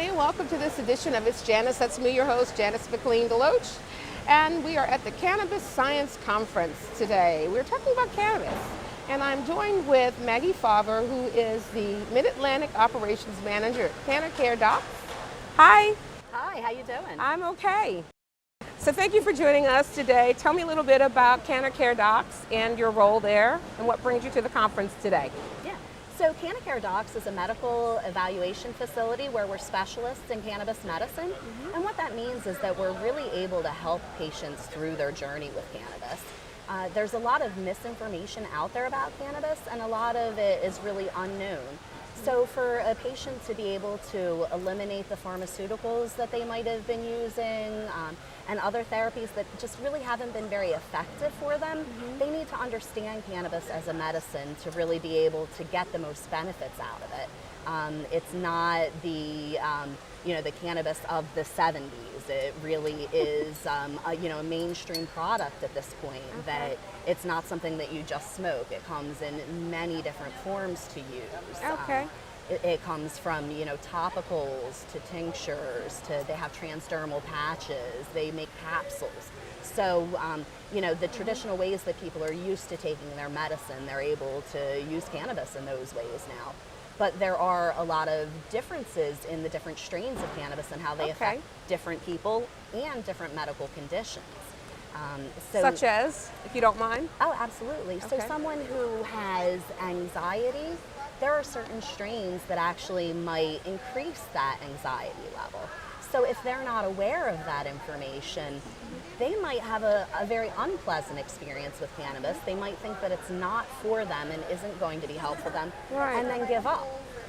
everybody. Welcome to this edition of It's Janice. That's me, your host, Janice McLean Deloach. And we are at the Canibus Science Conference today. We're talking about cannabis. And I'm joined with Maggie Favre, who is the Mid-Atlantic Operations Manager at CannaCare Docs. Hi. Hi, how you doing? I'm okay. So thank you for joining us today. Tell me a little bit about CannaCare Docs and your role there and what brings you to the conference today. Yeah, so CannaCare Docs is a medical evaluation facility where we're specialists in cannabis medicine. And what that means is that we're really able to help patients through their journey with cannabis. There's a lot of misinformation out there about cannabis, and a lot of it is really unknown. So for a patient to be able to eliminate the pharmaceuticals that they might have been using and other therapies that just really haven't been very effective for them, they need to understand cannabis as a medicine to really be able to get the most benefits out of it. It's not the the cannabis of the 70s. It really is a mainstream product at this point. That it's not something that you just smoke. It comes in many different forms to use. Okay. It comes from topicals to tinctures to they have transdermal patches. They make capsules. So the traditional ways that people are used to taking their medicine, they're able to use cannabis in those ways now. But there are a lot of differences in the different strains of cannabis and how they affect different people and different medical conditions. Such as, if you don't mind? Oh, absolutely. So someone who has anxiety, there are certain strains that actually might increase that anxiety level. So if they're not aware of that information, they might have a very unpleasant experience with cannabis. They might think that it's not for them and isn't going to be helpful to them, and then give up.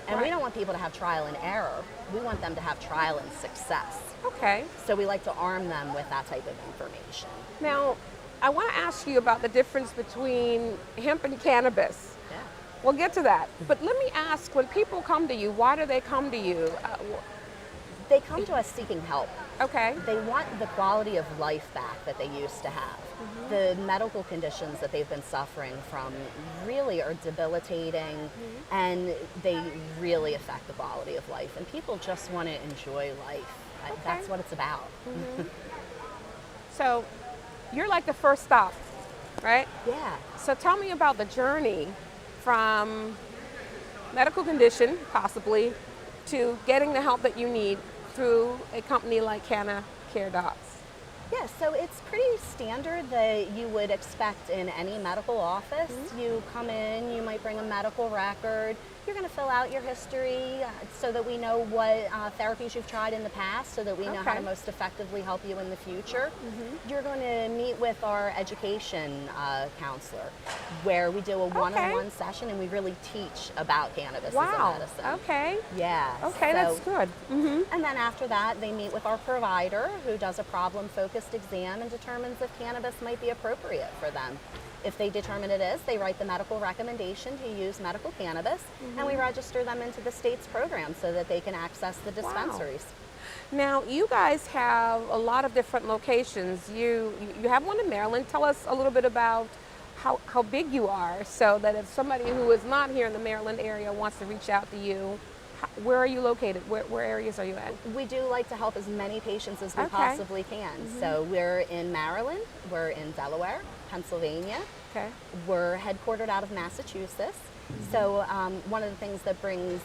And we don't want people to have trial and error. We want them to have trial and success. Okay. So we like to arm them with that type of information. Now, I want to ask you about the difference between hemp and cannabis. Yeah. We'll get to that. But let me ask, when people come to you, why do they come to you? They come to us seeking help. Okay. They want the quality of life back that they used to have. The medical conditions that they've been suffering from really are debilitating, and they really affect the quality of life. And people just want to enjoy life. That's what it's about. So you're like the first stop, right? Yeah. So tell me about the journey from medical condition, possibly, to getting the help that you need through a company like CannaCare Docs. Yeah, so it's pretty standard that you would expect in any medical office. You come in, you might bring a medical record. You're going to fill out your history so that we know what therapies you've tried in the past, so that we know how to most effectively help you in the future. You're going to meet with our education counselor, where we do a one-on-one session and we really teach about cannabis as a medicine. Okay. Yeah. Okay, that's good. And then after that, they meet with our provider, who does a problem-focused exam and determines if cannabis might be appropriate for them. If they determine it is, they write the medical recommendation to use medical cannabis, and we register them into the state's program so that they can access the dispensaries. Now, you guys have a lot of different locations. You have one in Maryland. Tell us a little bit about how big you are, so that if somebody who is not here in the Maryland area wants to reach out to you, where are you located? Where areas are you at? We do like to help as many patients as we possibly can. So we're in Maryland, we're in Delaware, Pennsylvania. We're headquartered out of Massachusetts. So one of the things that brings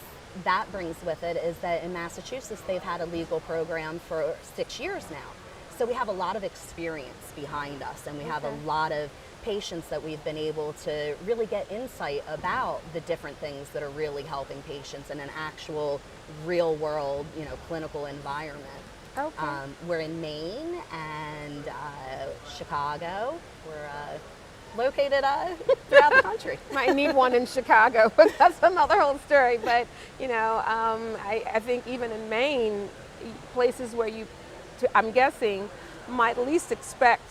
with it is that in Massachusetts they've had a legal program for 6 years now. So we have a lot of experience behind us, and we have a lot of patients that we've been able to really get insight about the different things that are really helping patients in an actual real world, clinical environment. We're in Maine and Chicago. We're located throughout the country. Might need one in Chicago, but that's another whole story. But I think even in Maine, places where I'm guessing, might least expect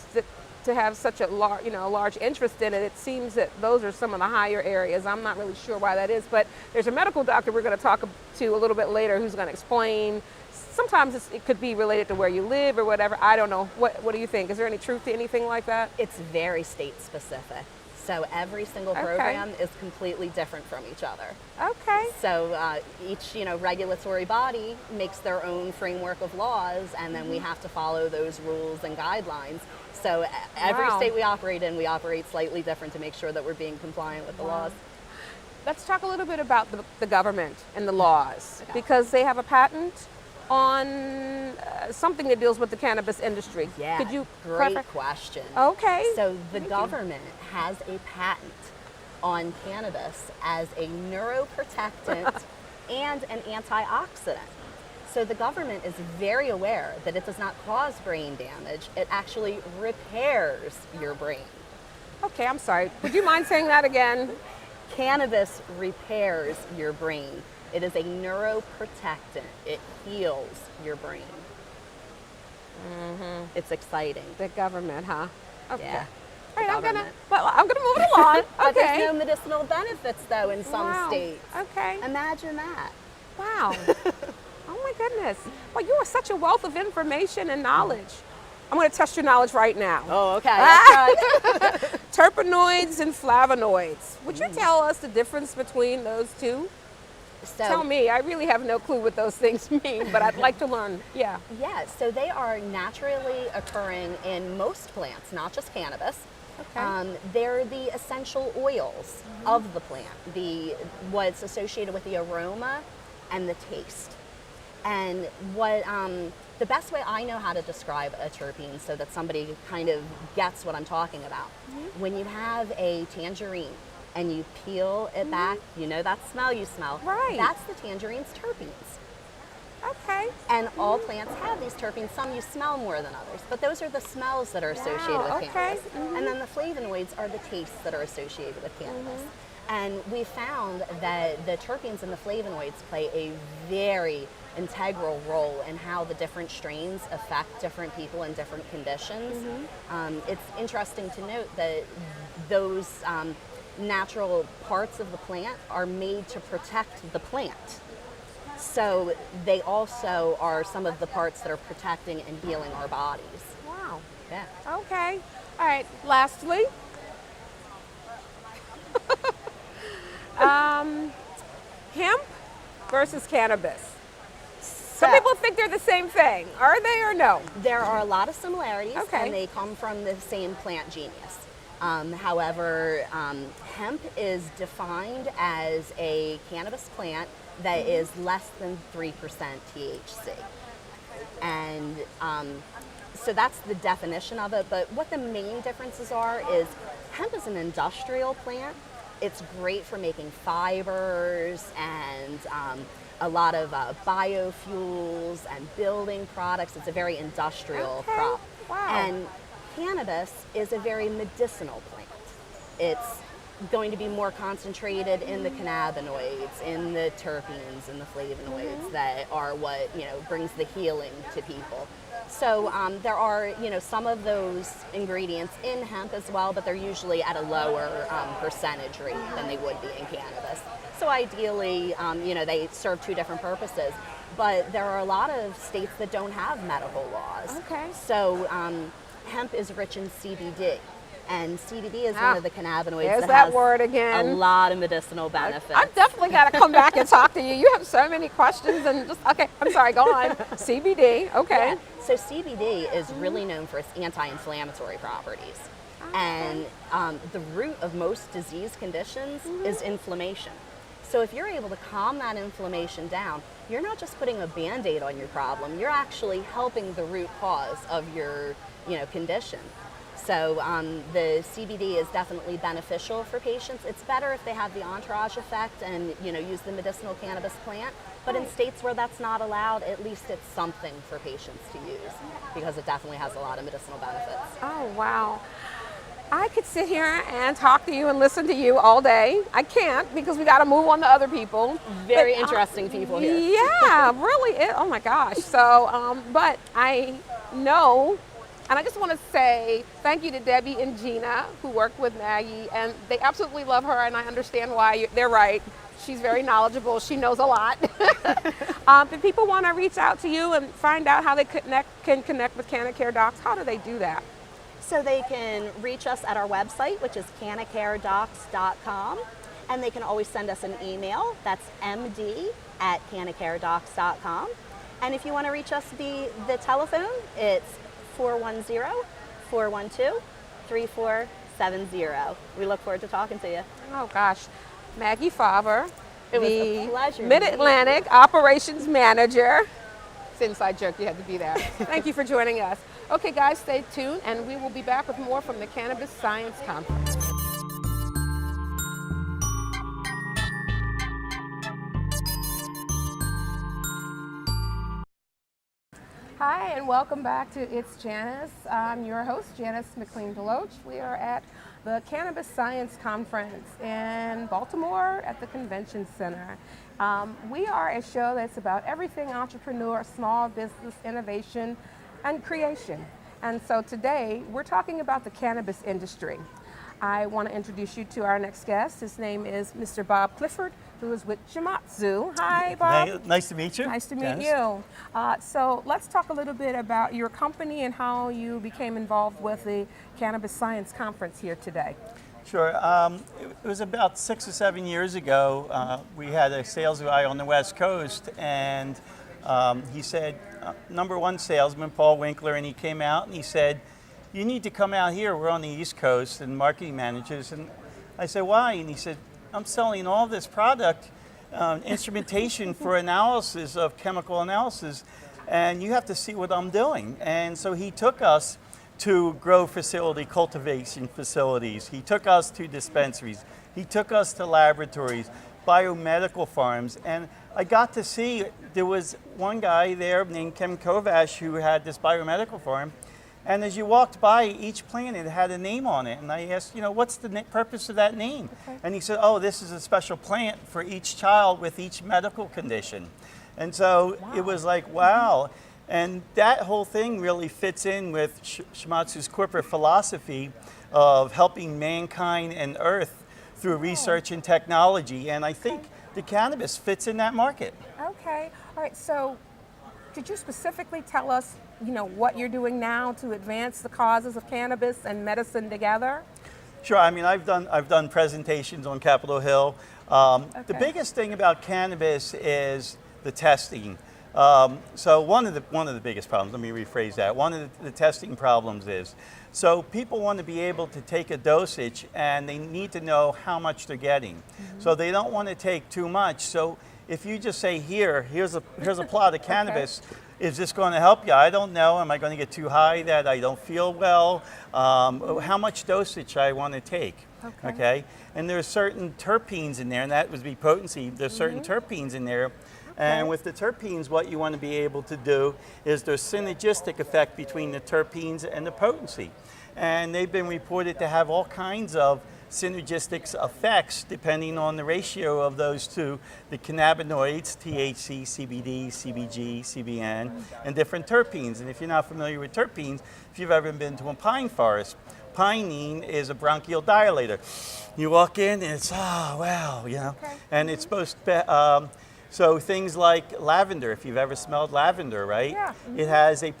to have such a large interest in it. It seems that those are some of the higher areas. I'm not really sure why that is, but there's a medical doctor we're going to talk to a little bit later who's going to explain. Sometimes it could be related to where you live or whatever. I don't know. What do you think? Is there any truth to anything like that? It's very state specific. So every single program is completely different from each other. Okay. So each regulatory body makes their own framework of laws, and then we have to follow those rules and guidelines. So every state we operate slightly different to make sure that we're being compliant with the laws. Let's talk a little bit about the government and the laws, because they have a patent on something that deals with the cannabis industry. Yeah, Could you great question. Okay. So the government has a patent on cannabis as a neuroprotectant and an antioxidant. So the government is very aware that it does not cause brain damage. It actually repairs your brain. Okay, I'm sorry. Would you mind saying that again? Cannabis repairs your brain. It is a neuroprotectant. It heals your brain. It's exciting. The government, huh? Okay. Yeah. All right, I'm gonna move it along. But Okay. there's no medicinal benefits though in some Wow. states. Okay. Imagine that. Wow. Oh my goodness. Well, you are such a wealth of information and knowledge. I'm going to test your knowledge right now. Oh, okay. That's right. Terpenoids and flavonoids. Would you tell us the difference between those two? So, Tell me. I really have no clue what those things mean, but I'd like to learn. Yeah. Yeah, so they are naturally occurring in most plants, not just cannabis. Okay. They're the essential oils of the plant, what's associated with the aroma and the taste. And what the best way I know how to describe a terpene so that somebody kind of gets what I'm talking about, when you have a tangerine and you peel it back, you know that smell you smell. Right. That's the tangerine's terpenes. Okay. And all plants have these terpenes. Some you smell more than others, but those are the smells that are associated with okay. cannabis. And then the flavonoids are the tastes that are associated with cannabis. And we found that the terpenes and the flavonoids play a very integral role in how the different strains affect different people in different conditions. It's interesting to note that those natural parts of the plant are made to protect the plant. So they also are some of the parts that are protecting and healing our bodies. Wow. Yeah. Okay. All right. Lastly, hemp versus cannabis. Some people think they're the same thing. Are they or no? There are a lot of similarities, Okay. and they come from the same plant genus. However, hemp is defined as a cannabis plant that is less than 3% THC. And so that's the definition of it. But what the main differences are is hemp is an industrial plant. It's great for making fibers and a lot of biofuels and building products. It's a very industrial crop. Wow. And cannabis is a very medicinal plant. It's going to be more concentrated in the cannabinoids, in the terpenes, and the flavonoids that are what brings the healing to people. So there are some of those ingredients in hemp as well, but they're usually at a lower percentage rate than they would be in cannabis. So ideally, they serve two different purposes. But there are a lot of states that don't have medical laws. Okay. So hemp is rich in CBD. And CBD is one of the cannabinoids There's that that has word again. a lot of medicinal benefits. I've definitely got to come back and talk to you. You have so many questions and okay, I'm sorry, go on. CBD, okay. Yeah. So CBD is really known for its anti-inflammatory properties. And the root of most disease conditions is inflammation. So if you're able to calm that inflammation down, you're not just putting a Band-Aid on your problem, you're actually helping the root cause of your condition. So the CBD is definitely beneficial for patients. It's better if they have the entourage effect and use the medicinal cannabis plant. But in states where that's not allowed, at least it's something for patients to use because it definitely has a lot of medicinal benefits. Oh, wow. I could sit here and talk to you and listen to you all day. I can't because we got to move on to other people. Very interesting people here. Yeah, really. Oh my gosh. So, but I know, and I just want to say thank you to Debbie and Gina who work with Maggie, and they absolutely love her, and I understand why. They're right. She's very knowledgeable. She knows a lot. If people want to reach out to you and find out how they can connect with Canacare Docs, how do they do that? So they can reach us at our website, which is canicaredocs.com, and they can always send us an email. That's md@canicaredocs.com. And if you want to reach us via the telephone, it's 410-412-3470. We look forward to talking to you. Oh gosh, Maggie Favre, It was the a pleasure. Mid-Atlantic Operations Manager. It's an inside joke, you had to be there. Thank you for joining us. Okay guys, stay tuned and we will be back with more from the Cannabis Science Conference. Hi, and welcome back to It's Janice. I'm your host, Janice McLean-Deloach. We are at the Cannabis Science Conference in Baltimore at the Convention Center. We are a show that's about everything entrepreneur, small business, innovation, and creation. And so today, we're talking about the cannabis industry. I want to introduce you to our next guest. His name is Mr. Bob Clifford, who is with Shimatsu. Hi, Bob. Nice to meet you. Nice to meet Janice. you. So let's talk a little bit about your company and how you became involved with the Cannabis Science Conference here today. Sure. It was about 6 or 7 years ago. We had a sales guy on the West Coast, and he said, number one salesman, Paul Winkler, and he came out and he said, you need to come out here. We're on the East Coast and marketing managers. And I said, why? And he said, I'm selling all this product, instrumentation for analysis of chemical analysis, and you have to see what I'm doing. And so he took us to grow facility, cultivation facilities. He took us to dispensaries. He took us to laboratories, biomedical farms. And I got to see, there was one guy there named Ken Kovash who had this biomedical farm. And as you walked by, each plant, it had a name on it. And I asked, what's the purpose of that name? Okay. And he said, oh, this is a special plant for each child with each medical condition. And so It was like, wow. And that whole thing really fits in with Shimatsu's corporate philosophy of helping mankind and Earth through research and technology. And I think the cannabis fits in that market. Okay. All right. So could you specifically tell us what you're doing now to advance the causes of cannabis and medicine together? Sure. I mean, I've done presentations on Capitol Hill. The biggest thing about cannabis is the testing. So one of the biggest problems, let me rephrase that. One of the testing problems is, so people want to be able to take a dosage and they need to know how much they're getting. Mm-hmm. So they don't want to take too much. So if you just say, here's a plot of cannabis, is this going to help you? I don't know. Am I going to get too high that I don't feel well? How much dosage I want to take? Okay. And there's certain terpenes in there, and that would be potency. There's certain terpenes in there. And with the terpenes, what you want to be able to do is there's synergistic effect between the terpenes and the potency. And they've been reported to have all kinds of synergistic effects depending on the ratio of those two, the cannabinoids, THC, CBD, CBG, CBN, and different terpenes. And if you're not familiar with terpenes, if you've ever been to a pine forest, pinene is a bronchial dilator. You walk in and it's, oh, wow, and it's supposed to, so things like lavender, if you've ever smelled lavender, right? Yeah. Mm-hmm. It has a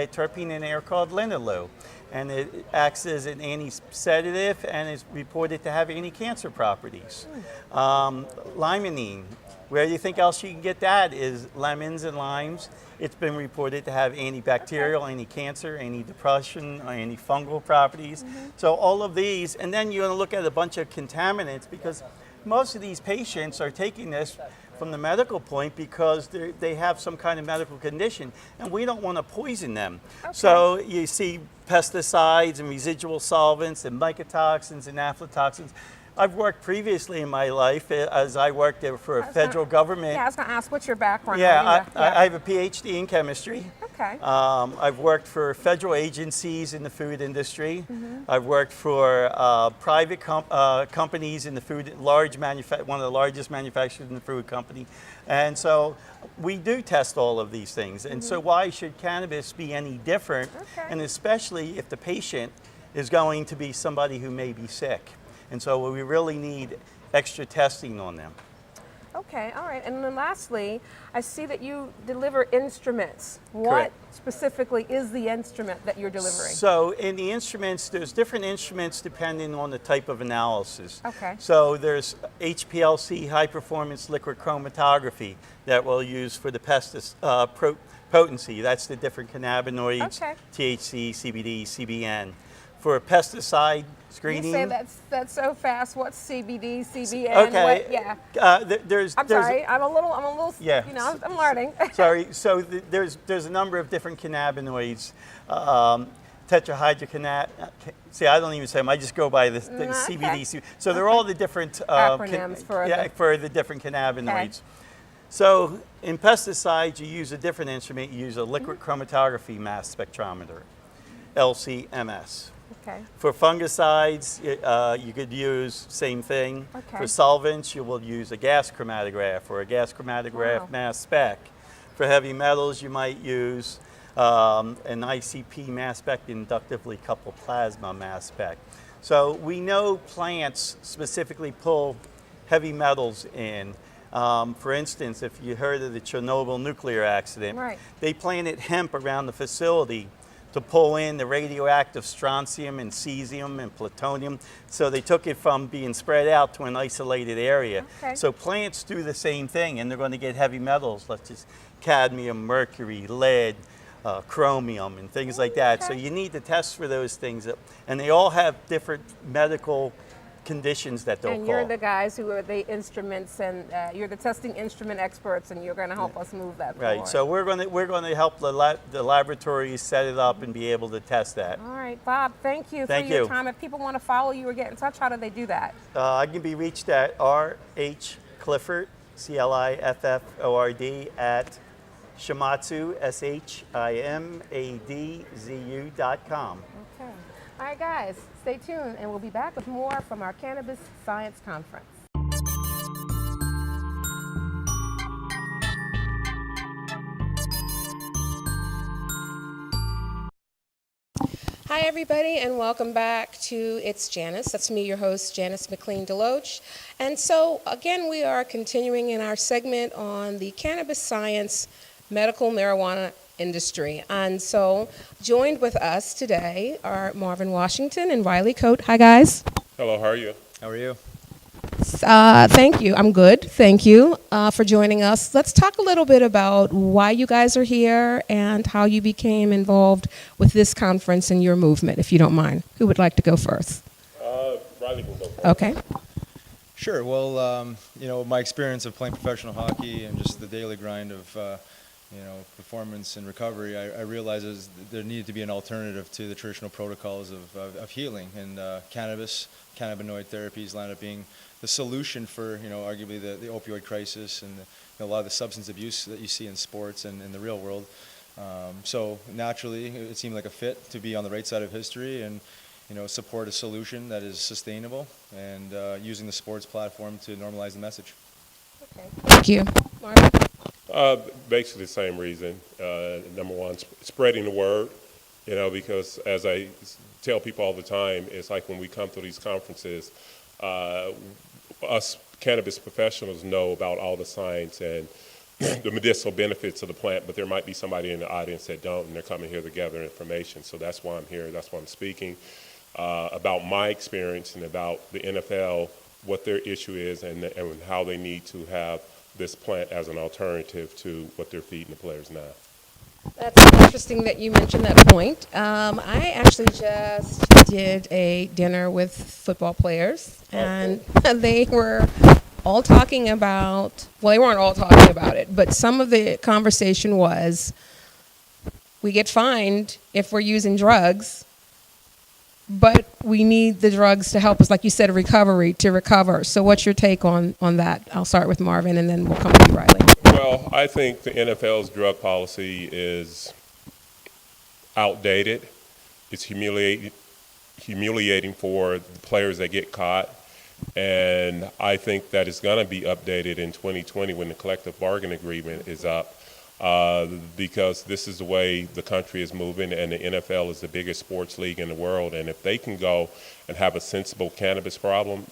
terpene in there called linalool. And it acts as an anti-sedative and is reported to have anti-cancer properties. Limonene, where do you think else you can get that is lemons and limes. It's been reported to have antibacterial, anti-cancer, anti-depression, antifungal properties. Mm-hmm. So all of these, and then you're going to look at a bunch of contaminants because most of these patients are taking this from the medical point because they have some kind of medical condition and we don't want to poison them. Okay. So you see pesticides and residual solvents and mycotoxins and aflatoxins. I've worked previously in my life as I worked for a federal government. Yeah, I was going to ask, what's your background? Yeah, I have a PhD in chemistry. Okay. I've worked for federal agencies in the food industry. Mm-hmm. I've worked for private companies in the food, one of the largest manufacturers in the food company. And so we do test all of these things. And so why should cannabis be any different? Okay. And especially if the patient is going to be somebody who may be sick. And so we really need extra testing on them. Okay, all right. And then lastly, I see that you deliver instruments. What Correct. specifically is the instrument that you're delivering? So in the instruments, there's different instruments depending on the type of analysis. Okay. So there's HPLC, high performance liquid chromatography, that we'll use for the potency. That's the different cannabinoids, Okay. THC, CBD, CBN. For pesticide screening. You say that's so fast. What's CBD, CBN? Okay. What, yeah. There's Sorry. I'm a little. Yeah. You know, I'm learning. Sorry. So there's a number of different cannabinoids. Tetrahydrocannabinol. See, I don't even say them. I just go by the CBD. Okay. So they're all the different Acronyms for the different cannabinoids. So in pesticides, you use a different instrument. You use a liquid chromatography mass spectrometer, LCMS. Okay. For fungicides, you could use same thing. Okay. For solvents, you will use a gas chromatograph or a gas chromatograph Wow. mass spec. For heavy metals, you might use an ICP mass spec, inductively coupled plasma mass spec. So we know plants specifically pull heavy metals in. For instance, if you heard of the Chernobyl nuclear accident, Right. they planted hemp around the facility to pull in the radioactive strontium and cesium and plutonium. So they took it from being spread out to an isolated area. Okay. So plants do the same thing, and they're going to get heavy metals, such as cadmium, mercury, lead, chromium, and things like that. So Okay. you need to test for those things, and they all have different medical conditions that they'll And call. you're the guys who are the instruments, and you're the testing instrument experts, and you're going to help us move that forward. Right. So we're going to help the laboratories set it up and be able to test that. All right, Bob. Thank you Thank for your you. time. If people want to follow you or get in touch, how do they do that? I can be reached at R.H. Clifford, CLIFFORD, at Shimadzu, SHIMADZU.com. Okay. All right, guys. Stay tuned, and we'll be back with more from our Cannabis Science Conference. Hi, everybody, and welcome back to It's Janice. That's me, your host, Janice McLean Deloach. And so, again, we are continuing in our segment on the cannabis science medical marijuana industry. And so, joined with us today are Marvin Washington and Riley Coate. Hi, guys. Hello, how are you? How are you? Thank you. I'm good. Thank you for joining us. Let's talk a little bit about why you guys are here and how you became involved with this conference and your movement, if you don't mind. Who would like to go first? Riley can go first. Okay. Sure. Well, my experience of playing professional hockey and just the daily grind of, performance and recovery, I realized there needed to be an alternative to the traditional protocols of healing. And cannabis, cannabinoid therapies land up being the solution for, arguably the opioid crisis and a lot of the substance abuse that you see in sports and in the real world. So naturally, it seemed like a fit to be on the right side of history and, support a solution that is sustainable and using the sports platform to normalize the message. Okay. Thank you. Marvin? Basically the same reason. Number one, spreading the word, because as I tell people all the time, it's like when we come to these conferences, us cannabis professionals know about all the science and the medicinal benefits of the plant, but there might be somebody in the audience that don't, and they're coming here to gather information. So that's why I'm here. That's why I'm speaking about my experience and about the NFL, what their issue is, and how they need to have this plant as an alternative to what they're feeding the players now. That's interesting that you mentioned that point. I actually just did a dinner with football players, and they were all talking about, well, they weren't all talking about it, but some of the conversation was, we get fined if we're using drugs, but we need the drugs to help us, like you said, recovery, to recover. So what's your take on that? I'll start with Marvin, and then we'll come to you, Riley. Well, I think the NFL's drug policy is outdated. It's humiliating for the players that get caught. And I think that it's going to be updated in 2020 when the collective bargaining agreement is up, because this is the way the country is moving, and the NFL is the biggest sports league in the world. And if they can go and have a sensible cannabis program,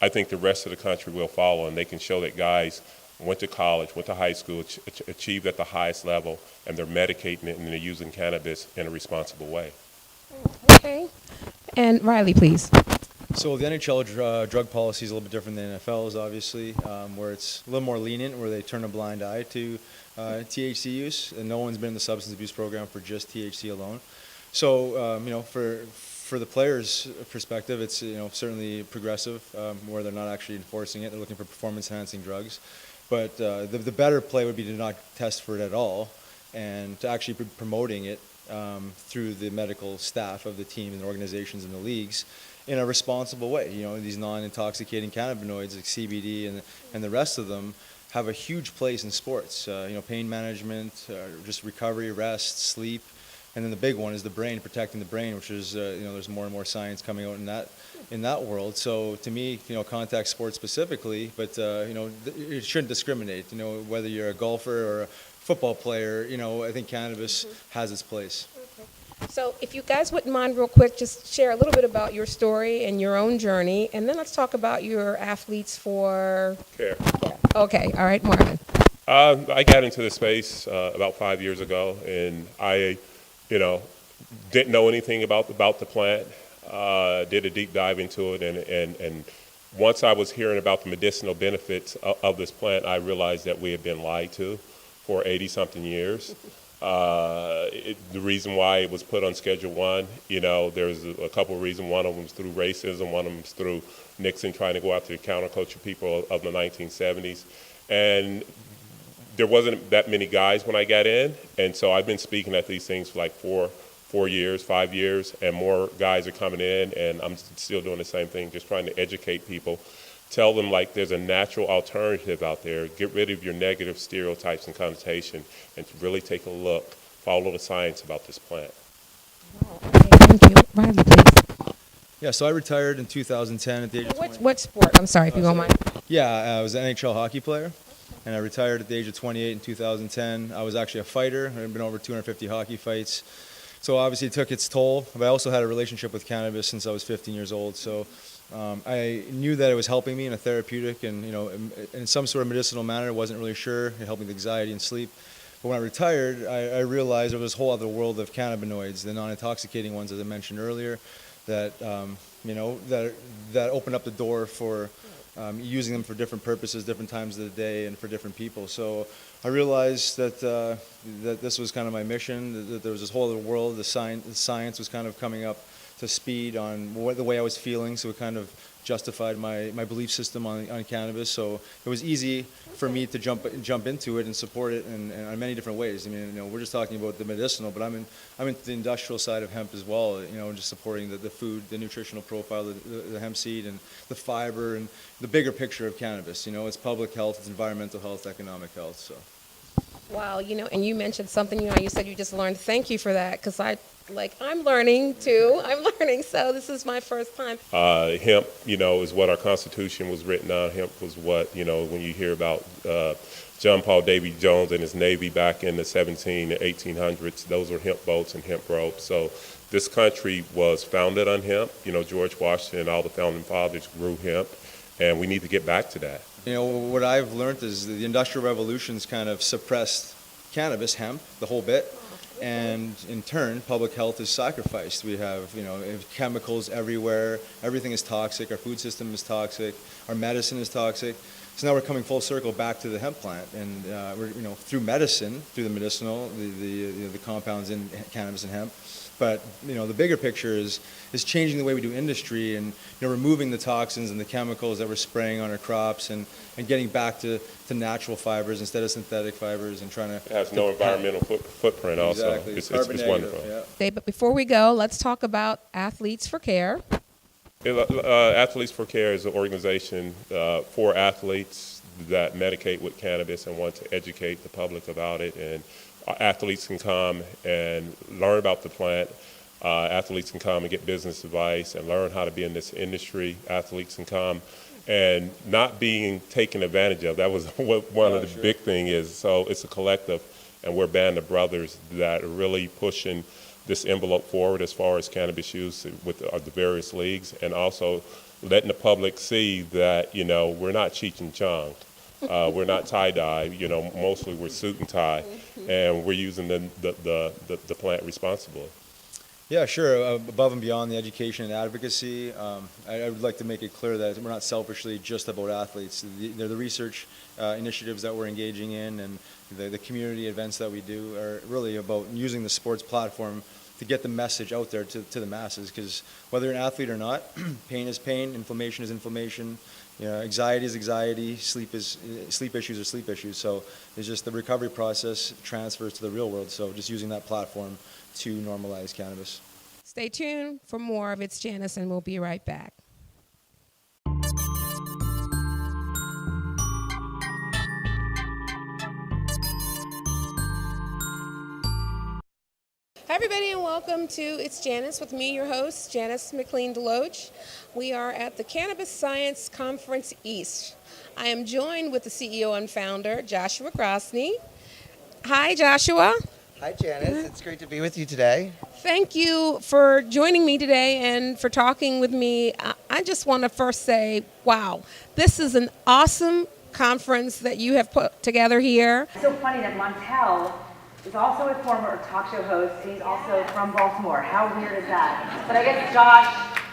I think the rest of the country will follow, and they can show that guys went to college, went to high school, achieved at the highest level, and they're medicating it and they're using cannabis in a responsible way. Okay. And Riley, please. So the NHL drug policy is a little bit different than NFL's, obviously, where it's a little more lenient, where they turn a blind eye to THC use, and no one's been in the substance abuse program for just THC alone. So, for the players' perspective, it's certainly progressive, where they're not actually enforcing it. They're looking for performance-enhancing drugs. But the better play would be to not test for it at all, and to actually be promoting it through the medical staff of the team and the organizations and the leagues in a responsible way. These non-intoxicating cannabinoids like CBD and the rest of them have a huge place in sports. Pain management, just recovery, rest, sleep. And then the big one is the brain, protecting the brain, which is, there's more and more science coming out in that world. So to me, contact sports specifically, but, it shouldn't discriminate, whether you're a golfer or a football player, I think cannabis has its place. So if you guys wouldn't mind real quick, just share a little bit about your story and your own journey, and then let's talk about your athletes for Care. Okay, all right, Marvin. I got into this space about 5 years ago, and I didn't know anything about the plant. Did a deep dive into it, and once I was hearing about the medicinal benefits of this plant, I realized that we had been lied to for 80-something years. The reason why it was put on Schedule 1, there's a couple of reasons. One of them was through racism. One of them was through Nixon trying to go after the counterculture people of the 1970s. And there wasn't that many guys when I got in, and so I've been speaking at these things for like 4 years, 5 years, and more guys are coming in, and I'm still doing the same thing, just trying to educate people, tell them like there's a natural alternative out there, get rid of your negative stereotypes and connotation, and to really take a look, follow the science about this plant. Okay, thank you. Riley, please. Yeah, so I retired in 2010 at the age of 20. What sport? I'm sorry if you don't mind. Yeah, I was an NHL hockey player, and I retired at the age of 28 in 2010. I was actually a fighter. I've been over 250 hockey fights. So obviously it took its toll, but I also had a relationship with cannabis since I was 15 years old. So I knew that it was helping me in a therapeutic and, in some sort of medicinal manner. I wasn't really sure. It helped me with anxiety and sleep. But when I retired, I realized there was this whole other world of cannabinoids, the non-intoxicating ones, as I mentioned earlier, that, that open up the door for using them for different purposes, different times of the day, and for different people. So I realized that that this was kind of my mission, that there was this whole other world. The science was kind of coming up to speed on the way I was feeling, so it kind of justified my belief system on cannabis. So it was easy for me to jump into it and support it in many different ways. I mean, we're just talking about the medicinal, but I'm into the industrial side of hemp as well. Just supporting the food, the nutritional profile, the hemp seed, and the fiber, and the bigger picture of cannabis. It's public health, it's environmental health, economic health. So. Wow, and you mentioned something, you said you just learned. Thank you for that, because I'm learning too. I'm learning, so this is my first time. Hemp, is what our Constitution was written on. Hemp was what, when you hear about John Paul Davy Jones and his Navy back in the 1800s, those were hemp boats and hemp ropes. So this country was founded on hemp. George Washington and all the founding fathers grew hemp, and we need to get back to that. What I've learned is the Industrial Revolution's kind of suppressed cannabis, hemp, the whole bit, and in turn, public health is sacrificed. We have, chemicals everywhere. Everything is toxic. Our food system is toxic. Our medicine is toxic. So now we're coming full circle back to the hemp plant, and we're, through medicine, through the medicinal, the compounds in cannabis and hemp. But the bigger picture is changing the way we do industry, and removing the toxins and the chemicals that we're spraying on our crops, and getting back to natural fibers instead of synthetic fibers, and trying to. It has no environmental footprint. Exactly. Also, it's wonderful. Yeah. Okay, but before we go, let's talk about Athletes for Care. Athletes for Care is an organization for athletes that medicate with cannabis and want to educate the public about it. And athletes can come and learn about the plant. Athletes can come and get business advice and learn how to be in this industry. Athletes can come and not being taken advantage of. That was one of the big thing is. So it's a collective, and we're a band of brothers that are really pushing this envelope forward as far as cannabis use with the various leagues, and also letting the public see that, we're not Cheech and Chong. We're not tie-dye, mostly we're suit and tie, and we're using the plant responsibly. Yeah, sure. Above and beyond the education and advocacy, I would like to make it clear that we're not selfishly just about athletes. The research initiatives that we're engaging in and the community events that we do are really about using the sports platform to get the message out there to the masses. Because whether you're an athlete or not, pain is pain, inflammation is inflammation, anxiety is anxiety, sleep issues are sleep issues. So it's just the recovery process transfers to the real world. So just using that platform to normalize cannabis. Stay tuned for more of It's Janice, and we'll be right back. Hi, everybody, and welcome to It's Janice with me, your host, Janice McLean-Deloach. We are at the Cannabis Science Conference East. I am joined with the CEO and founder, Joshua Grosny. Hi, Joshua. Hi, Janice. It's great to be with you today. Thank you for joining me today and for talking with me. I just want to first say, wow, this is an awesome conference that you have put together here. It's so funny that Montel is also a former talk show host, and he's also from Baltimore. How weird is that? But I guess, Josh,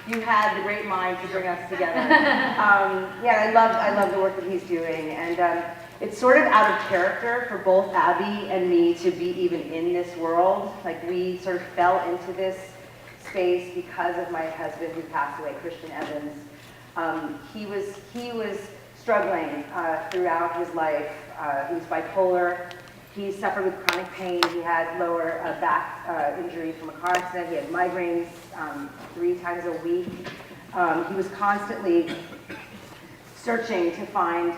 you had the great mind to bring us together. I love the work that he's doing, and it's sort of out of character for both Abby and me to be even in this world. Like, we sort of fell into this space because of my husband who passed away, Christian Evans. He was struggling throughout his life. He was bipolar. He suffered with chronic pain. He had lower back injury from a car accident. He had migraines 3 times a week. He was constantly searching to find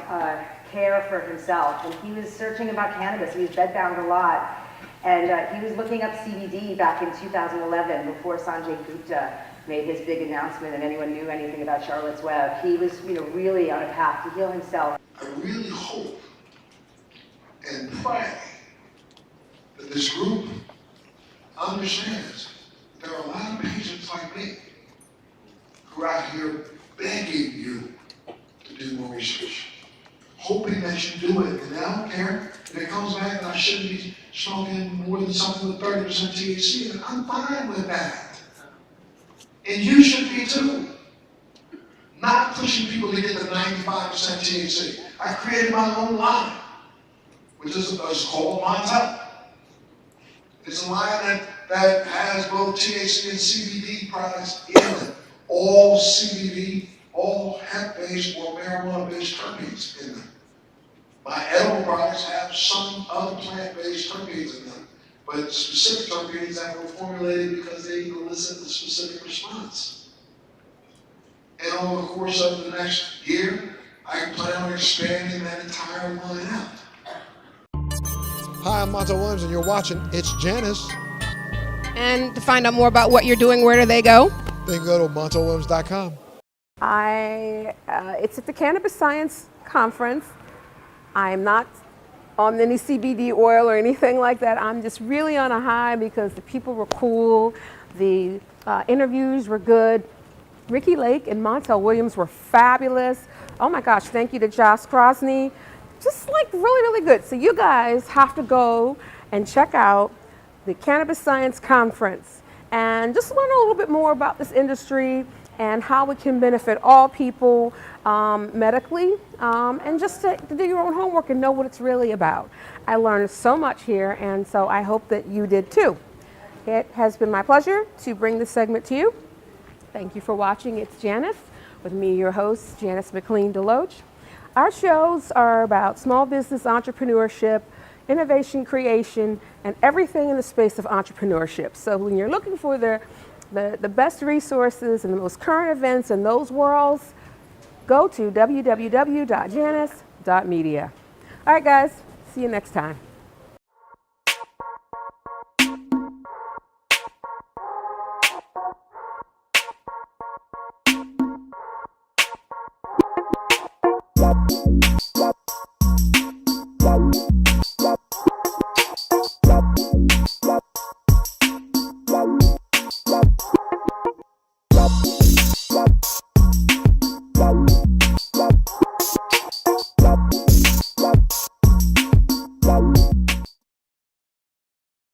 care for himself, and he was searching about cannabis. He was bedbound a lot, and he was looking up CBD back in 2011 before Sanjay Gupta made his big announcement and anyone knew anything about Charlotte's Web. He was, really on a path to heal himself. I really hope and pray that this group understands there are a lot of patients like me who are out here begging you to do more research, hoping that you do it, and I don't care if it comes back and I shouldn't be smoking more than something with 30% THC, and I'm fine with that. And you should be too. Not pushing people to get the 95% THC. I created my own line, which is called Montel. It's a line that has both THC and CBD products in it. All CBD, all hemp-based or marijuana-based terpenes in them. My edible products have some other plant-based terpenes in them, but specific terpenes that were formulated because they elicit a specific response. And over the course of the next year, I plan on expanding that entire line out. Hi, I'm Montel Williams, and you're watching It's Janice. And to find out more about what you're doing, where do they go? Then go to montelwilliams.com. It's at the Cannabis Science Conference. I'm not on any CBD oil or anything like that. I'm just really on a high because the people were cool, the interviews were good. Ricki Lake and Montel Williams were fabulous. Oh my gosh, thank you to Josh Grosny. Just like really, really good. So you guys have to go and check out the Cannabis Science Conference and just learn a little bit more about this industry and how it can benefit all people medically, and just to do your own homework and know what it's really about. I learned so much here, and so I hope that you did too. It has been my pleasure to bring this segment to you. Thank you for watching It's Janice with me, your host, Janice McLean-Deloach. Our shows are about small business entrepreneurship, innovation creation, and everything in the space of entrepreneurship. So when you're looking for the best resources and the most current events in those worlds, go to www.janice.media. All right, guys, see you next time.